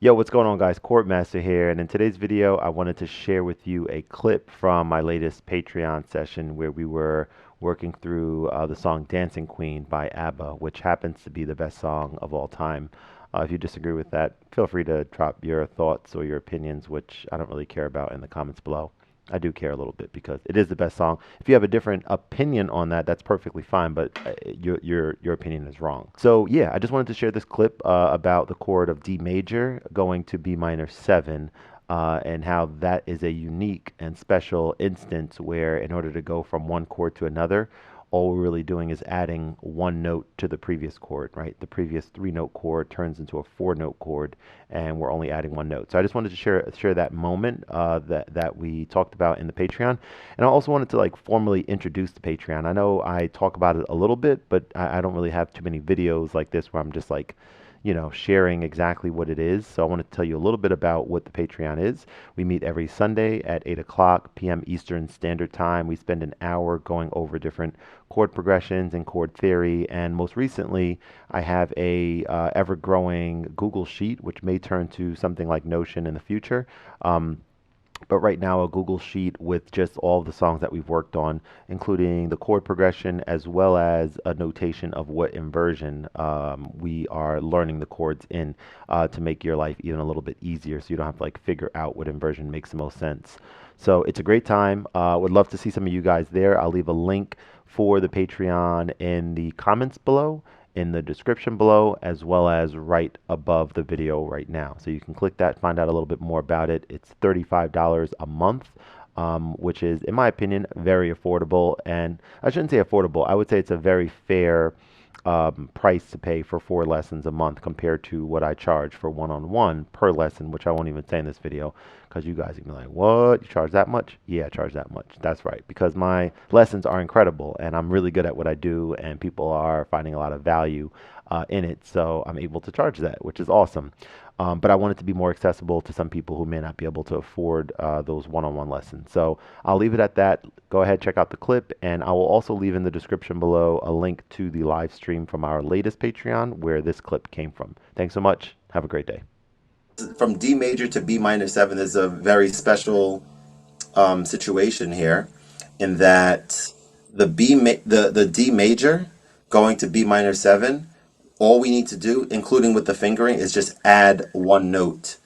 Yo, what's going on, guys? Chord Master here, and in today's video, I wanted to share with you a clip from my latest Patreon session where we were working through the song Dancing Queen by ABBA, which happens to be the best song of all time. If you disagree with that, feel free to drop your thoughts or your opinions, which I don't really care about, in the comments below. I do care a little bit because it is the best song. If you have a different opinion on that, that's perfectly fine, but your opinion is wrong. So yeah, I just wanted to share this clip about the chord of D major going to B minor 7, and how that is a unique and special instance where, in order to go from one chord to another, all we're really doing is adding one note to the previous chord, right? The previous 3-note chord turns into a 4-note chord, and we're only adding one note. So I just wanted to share that moment that we talked about in the Patreon, and I also wanted to like formally introduce the Patreon. I know I talk about it a little bit, but I don't really have too many videos like this where I'm just like, sharing exactly what it is. So I want to tell you a little bit about what the Patreon is. We meet every Sunday at 8 o'clock p.m. Eastern Standard Time. We spend an hour going over different chord progressions and chord theory. And most recently, I have a ever-growing Google Sheet, which may turn to something like Notion in the future. But right now, a Google Sheet with just all of the songs that we've worked on, including the chord progression as well as a notation of what inversion we are learning the chords in, to make your life even a little bit easier, so you don't have to like figure out what inversion makes the most sense. So it's a great time. Would love to see some of you guys there. I'll leave a link for the Patreon in the comments below, in the description below, as well as right above the video right now. So you can click that, find out a little bit more about it. It's $35 a month, which is, in my opinion, very affordable. And I shouldn't say affordable, I would say it's a very fair price to pay for 4 lessons a month compared to what I charge for one-on-one per lesson, which I won't even say in this video because you guys are gonna be like, what? You charge that much? Yeah, I charge that much. That's right, because my lessons are incredible and I'm really good at what I do, and people are finding a lot of value in it. So I'm able to charge that, which is awesome. But I want it to be more accessible to some people who may not be able to afford those one-on-one lessons. So I'll leave it at that. Go ahead, check out the clip, and I will also leave in the description below a link to the live stream from our latest Patreon where this clip came from. Thanks so much. Have a great day. From D major to B minor 7 is a very special situation here, in that the D major going to B minor 7, all we need to do, including with the fingering, is just add one note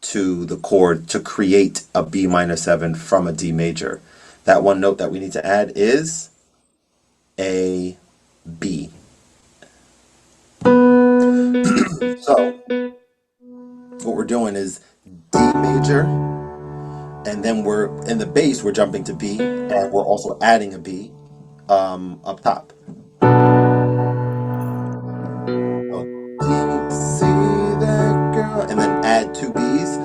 to the chord to create a B minor 7 from a D major. That one note that we need to add is a B. So what we're doing is D major, and then we're in the bass, we're jumping to B, and we're also adding a B up top. See that girl, and then add 2 B's.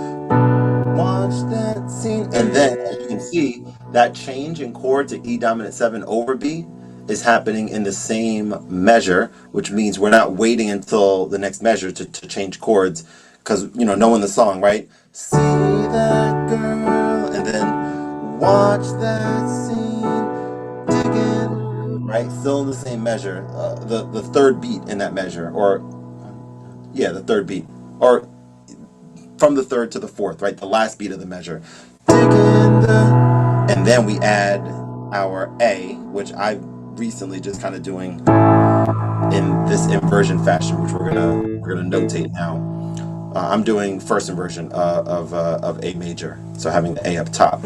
Watch that scene, and then as you can see, that change in chord to E dominant 7 over B is happening in the same measure, which means we're not waiting until the next measure to change chords, because knowing the song, right? See that girl, and then watch that scene, digging, right? Still in the same measure, the third beat in that measure, or yeah, the third beat, or from the third to the fourth, right? The last beat of the measure. And then we add our A, which I recently just kind of doing in this inversion fashion, which we're gonna notate now. I'm doing first inversion of A major, so having the A up top.